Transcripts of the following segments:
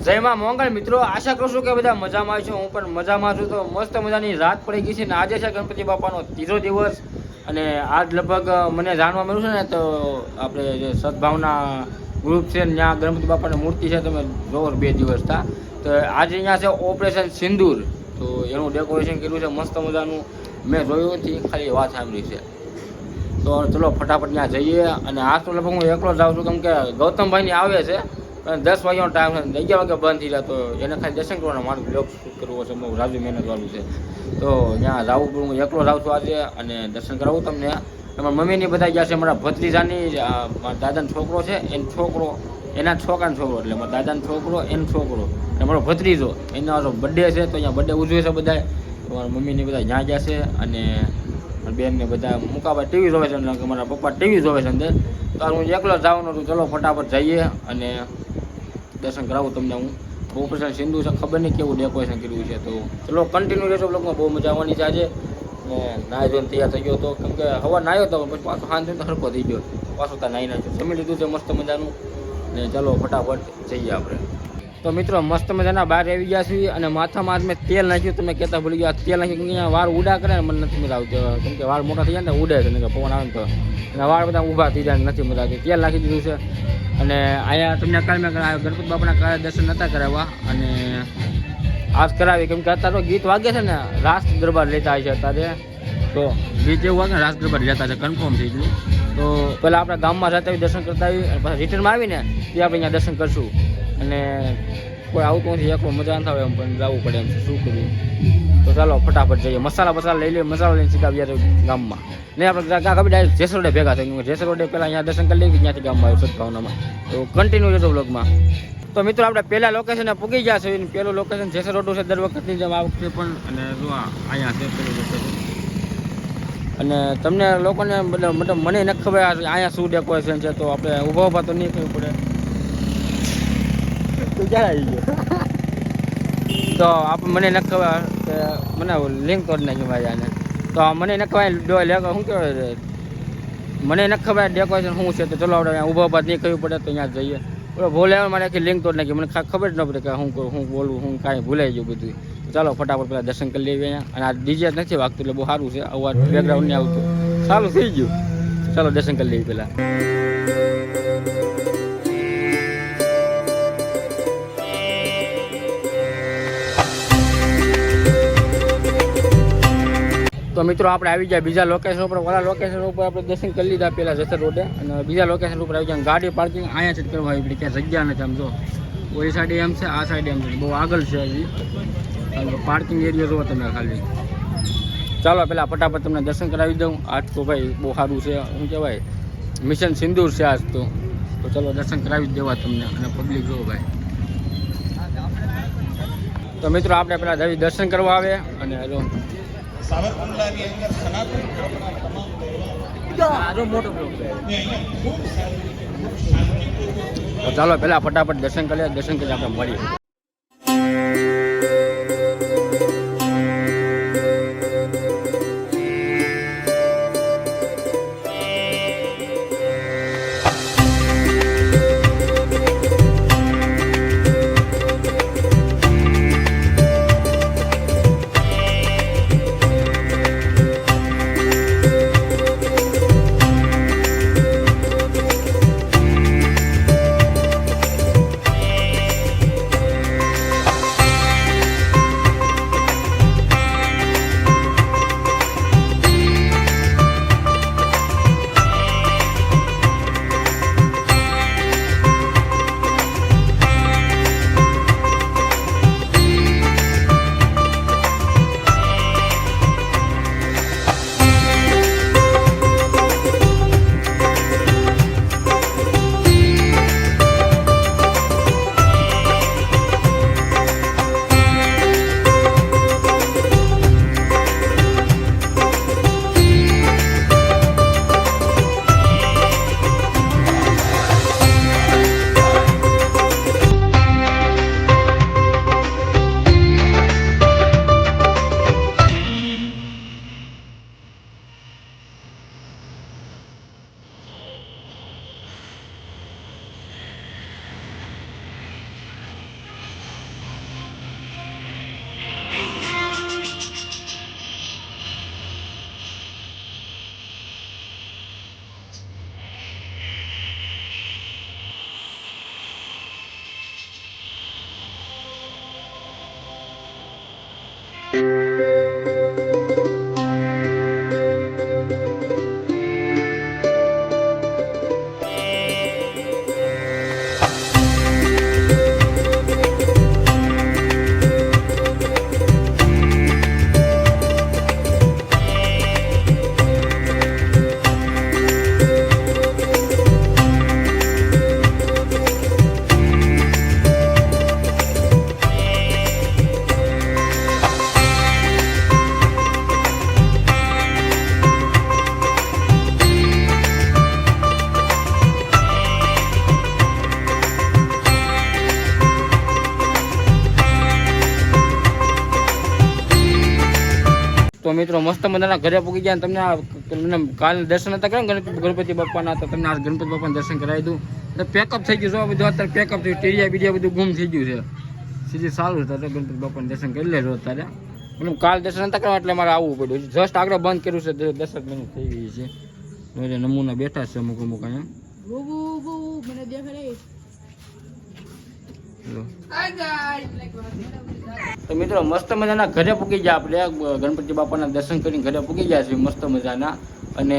જય માં મોંગલ મિત્રો, આશા કરું છું કે બધા મજામાં છો. હું પણ મજામાં છું. તો મસ્ત મજાની રાત પડી ગઈ છે ને આજે છે ગણપતિ બાપાનો ત્રીજો દિવસ. અને આજ લગભગ મને જાણવા મળ્યું છે ને તો આપણે જે સદભાવના ગ્રુપ છે ત્યાં ગણપતિ બાપાની મૂર્તિ છે તમે જોવો 2 દિવસ થા. તો આજે અહીંયા છે ઓપરેશન સિંદૂર. તો એનું ડેકોરેશન કર્યું છે મસ્ત મજાનું. મેં જોયું નથી, ખાલી વાત સાંભળી છે. તો ચલો ફટાફટ ત્યાં જઈએ. અને આજ તો લગભગ હું એકલો જ જાઉં છું કેમ કે ગૌતમભાઈની આવે છે 10 વાગ્યાનો ટાઈમ છે, 11 વાગે બંધ થઈ જાય. તો એને ખાલી દર્શન કરવાના, મારું બ્લોગ શૂટ કરવું છે, બહુ રાજુ મહેનત વાળું છે. તો ત્યાં જવું પડું, હું એકલો જાઉં છું આજે અને દર્શન કરાવું તમને. તમારા મમ્મીની બધા ગયા છે, મારા ભત્રીજાની મારા દાદાનો છોકરો છે, એનો છોકરો, એના છોકરાનો છોકરો, એટલે મારા દાદાનો છોકરો, એનો છોકરો અને મારો ભત્રીજો, એનો બર્થડે છે. તો અહીંયા બર્થડે ઉજવે છે બધા. મારા મમ્મીની બધા ત્યાં ગયા છે અને બેનને બધા મુકાબા ટીવી જોવે છે, મારા પપ્પા ટીવી જોવે છે અંદર. તો હું એકલો જવાનું છું. ચલો ફટાફટ જઈએ અને દર્શન કરાવું તમને. હું ઓપરેશન સિંધુ છે, ખબર નહીં કેવું ડેકોરેશન કર્યું છે. તો ચલો કન્ટિન્યુ રહેજો બ્લોગમાં, બહુ મજા આવવાની છે આજે. ને નાહી ધોઈને તૈયાર થઈ ગયો હતો કેમ કે હવા નાહ્યો હતો, પછી પાછો હાથ તો હરકો થઈ ગયો, પાછો ત્યાં નાહી નાખ્યો. જમી લીધું છે મસ્ત મજાનું. ને ચાલો ફટાફટ જઈએ આપણે. તો મિત્રો મસ્ત મજાના બહાર આવી ગયા છીએ અને માથામાં આજ મેં તેલ નાખ્યું. તમે કહેતા ભૂલી ગયા, તેલ નાખ્યું કેમ કે અહીંયા વાળ ઉડા કરે ને મને નથી મજા આવતી. કેમ કે વાળ મોટા થઈ જાય ને ઉડે છે, ને પવન આવે ને તો અને વાળ બધા ઊભા થઈ જાય, નથી મજા આવતી. તેલ નાખી દીધું છે. અને અહીંયા તમને કાલે મેં ગણપતિ બાપાના કાલે દર્શન નહોતા કરાવવા અને આજ કરાવી કેમ કે અત્યારે તો ગીત વાગે છે ને, રાસ દરબાર લેતા હોય છે અત્યારે. તો ગીત એવું વાગે ને રાસ દરબાર લેતા છે, કન્ફર્મ થઈ ગયું. તો પહેલાં આપણા ગામમાં જતા આવી દર્શન કરતા આવી અને પછી રિટર્નમાં આવીને તે આપણે અહીંયા દર્શન કરશું. અને કોઈ આવતું નથી, એકલો મજા ન થાય એમ, પણ જવું પડે એમ, શું કરવું. તો ચાલો ફટાફટ જઈએ. મસાલા લઈ લઈએ, મસાલો લઈને સીધા આવ્યા ગામમાં. નહીં આપણે ખબર ડાયરેક્ટ જેસર રોડે ભેગા થઈ. જેસર રોડે પહેલાં અહીંયા દર્શન કરી લઈએ, ત્યાંથી ગામમાં આવ્યું સદભાવનામાં. તો કન્ટિન્યુ રહેજો બ્લોગમાં. તો મિત્રો આપણે પહેલાં લોકેશને પૂગી ગયા છે. પહેલું લોકેશન જેસર રોડ છે દર વખતની જેમ આ વખતે પણ. અને જો અહીંયા છે પેલું લોકેશન. અને તમને લોકોને મતલબ મને નથી ખબર અહીંયા શું ડેકોરેશન છે. તો આપણે ઊભા તો નહીં થવું પડે. તું ક્યાં આવી ગયો? તો આપણે મને નથી ખબર કે મને લિંક તોડી નાખી ભાઈ આને. તો મને નથી ખબર શું કહેવાય, મને નથી ખબર ડેકોરેશન શું છે. તો ચલો આપણે ઊભા નહીં કરવું પડે. તો અહીંયા જઈએ. બોલે મારે આખી લિંક તોડી નાખી, મને ખબર જ ન પડે કે શું કરું, શું બોલું, હું કાંઈ ભૂલાઈ ગયું બધું. ચાલો ફટાફટ પહેલાં દર્શન કરી લઈએ અહીંયા. અને આ ડીજે નથી વાગતું એટલે બહુ સારું છે, અવાજ બેકગ્રાઉન્ડ નહીં આવતું, સારું થઈ ગયું. ચાલો દર્શન કરી લઈએ પહેલાં. તો મિત્રો આપણે આવી ગયા બીજા લોકેશન ઉપર. વાળા લોકેશન ઉપર આપણે દર્શન કરી લીધા પહેલાં જસર રોડે. અને બીજા લોકેશન ઉપર આવી ગયા. ગાડી પાર્કિંગ અહીંયા જ કરવા આવી પડી, ક્યાં જગ્યા નથી. આમ જો ઓલી સાઈડ એમ છે, આ સાઈડ એમ છે, બહુ આગળ છે હજી. પાર્કિંગ એરિયા જુઓ તમે ખાલી. ચાલો પહેલાં ફટાફટ તમને દર્શન કરાવી દઉં. આજ તો ભાઈ બહુ સારું છે, શું કહેવાય, મિશન સિંદૂર છે આજ તો. તો ચાલો દર્શન કરાવી જ દેવા તમને. અને પબ્લિક જુઓ ભાઈ. તો મિત્રો આપણે પહેલાં દર્શન કરવા આવે અને હેલો સાબરકુંડલાની અંદર ચાલો પહેલા ફટાફટ દર્શન કરીએ. દર્શન કરી આપણે મળીએ. મિત્રો મસ્ત મજાના ઘરે પૂગી ગયા. તમને કાલે દર્શન હતા કર્યા ગણપતિ બાપાના, તો તમને આ ગણપતિ બાપાના દર્શન કરાવી દઉં. તો પેકઅપ થઈ ગયું છે બધું, અત્યારે પેકઅપ થયું, ટીરિયા બીડિયા બધું ગુમ થઈ ગયું છે. સીધી સારું હતું, તો ગણપતિ બાપાના દર્શન કરી લેજો અત્યારે. મતલબ કાલ દર્શન હતા કરવા એટલે મારે આવવું પડ્યું. જસ્ટ આગળ બંધ કર્યું છે, 10 મિનિટ થઈ ગઈ છે. એટલે નમૂના બેઠા છે અમુક અમુક અહીંયા. તો મિત્રો મસ્ત મજાના ઘરે પૂગી ગયા આપણે, ગણપતિ બાપાના દર્શન કરીને ઘરે પૂગી ગયા છે મસ્ત મજાના. અને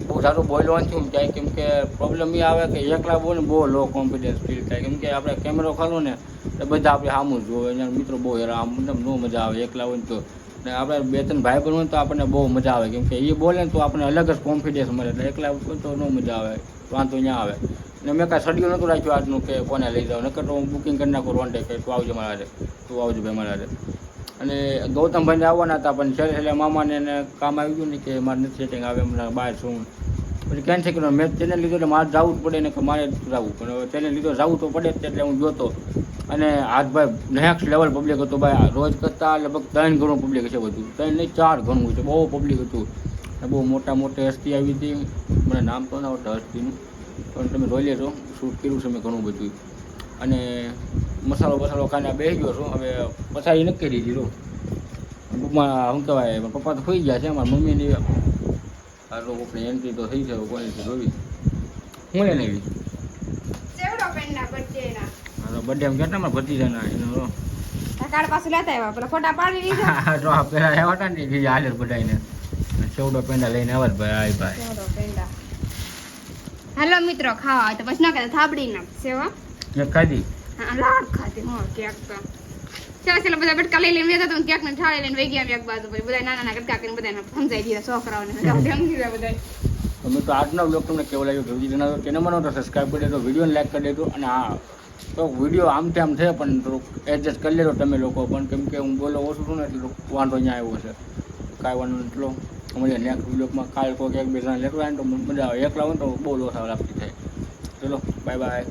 બહુ સારું બોલવાનું થયું થાય, કેમ કે પ્રોબ્લેમ એ આવે કે એકલા બોલે બહુ લો કોન્ફિડન્સ ફીલ થાય, કેમ કે આપણે કેમેરો ખોલો ને તો બધા આપણે સામું જોવે. એના મિત્રો બહુ હેરાન, મતલબ ન મજા આવે એકલા હોય તો. ને આપણે 2-3 ભાઈ બહેન હોય તો આપણને બહુ મજા આવે, કેમ કે એ બોલે ને તો આપણને અલગ જ કોન્ફિડન્સ મળે. એટલે એકલા હોય તો ન મજા આવે, વાંધો ત્યાં આવે. ને મેં કાંઈ શેડ્યુલ નહોતું રાખ્યું આજનું કે કોને લઈ જાવ, નકર તો હું બુકિંગ કરી નાખું વન ડે કે તું આવજો મારા હારે, તું આવજો ભાઈ મારા હારે. અને ગૌતમભાઈને આવવાના હતા, પણ છેલ્લે મામાને એને કામ આવી ગયું ને કે મારે નથી સેટિંગ આવે, હમણાં બહાર છું. પછી કેન્સલ કર્યું. મેં તેને લીધો એટલે મારે જવું જ પડે ને કે મારે જવું, પણ હવે તેને લીધો જવું તો પડે જ, એટલે હું જોતો. અને આજ ભાઈ નેક્સ્ટ લેવલ પબ્લિક હતું ભાઈ, રોજ કરતાં લગભગ 3 ગણું પબ્લિક છે બધું, 3 નહીં 4 ગણું છે, બહુ પબ્લિક હતું. બહુ મોટા હસ્તી આવી હતી, મને નામ તો ના આવતા હસ્તીનું, પણ તમે જોઈ લેજો, શૂટ કર્યું છે મેં ઘણું બધું. અને મસાલો ખાને બેસી ગયો છું, હવે પછાડી નક્કી કરી દીધું. ટૂંકમાં શું કહેવાય, પપ્પા તો ખોઈ ગયા છે, મારા મમ્મીની આ લોકોની એન્ટ્રી તો થઈ છે, કોની જોવી હું લઈને આવી બર્થડે એમ કેટલા મારા ભતીજાના એનો કાળ પાછું લેતા આવ્યા, પેલા ફોટા પાડી લીધા. તો પેલા આવ્યા હતા ને બીજા હાજર બધાને ચૌડો પેંડા લઈને આવ્યા ભાઈ ભાઈ. હાલો મિત્રો ખાવા હોય તો પછી ના કહેતા થાબડી નાખશે હો. એક ખાધી લાડ ખાધી હો કેક તો ચાલો બધા બટકા લઈ લઈને વેતા તો કેક ને થાળી લઈને વહી ગયા એક બાજુ, પછી બધા નાના કટકા કરીને બધાને સમજાઈ દીધા છોકરાઓને સમજી દીધા બધા. તમે તો આજનો બ્લોગ તમને કેવો લાગ્યો કેવું જણાવો, તેને મને તો સબસ્ક્રાઈબ કરી દેજો, વિડીયોને લાઈક કરી દેજો. અને હા તો વિડીયો આમ તેમ છે પણ થોડુંક એડજસ્ટ કરી લેજો તમે લોકો પણ, કેમ કે હું બોલો ઓછું છું ને એટલું વાંધો અહીંયા આવ્યો છે, કાંઈ વાંધો એટલો. અમારે નેક્સ્ટ વિડીયોમાં કાલ કોઈક 1-2 જણા લેતો આવે ને તો મજા આવે, એકલા હોય તો બહુ લોસા લાગતી થાય. ચલો બાય બાય.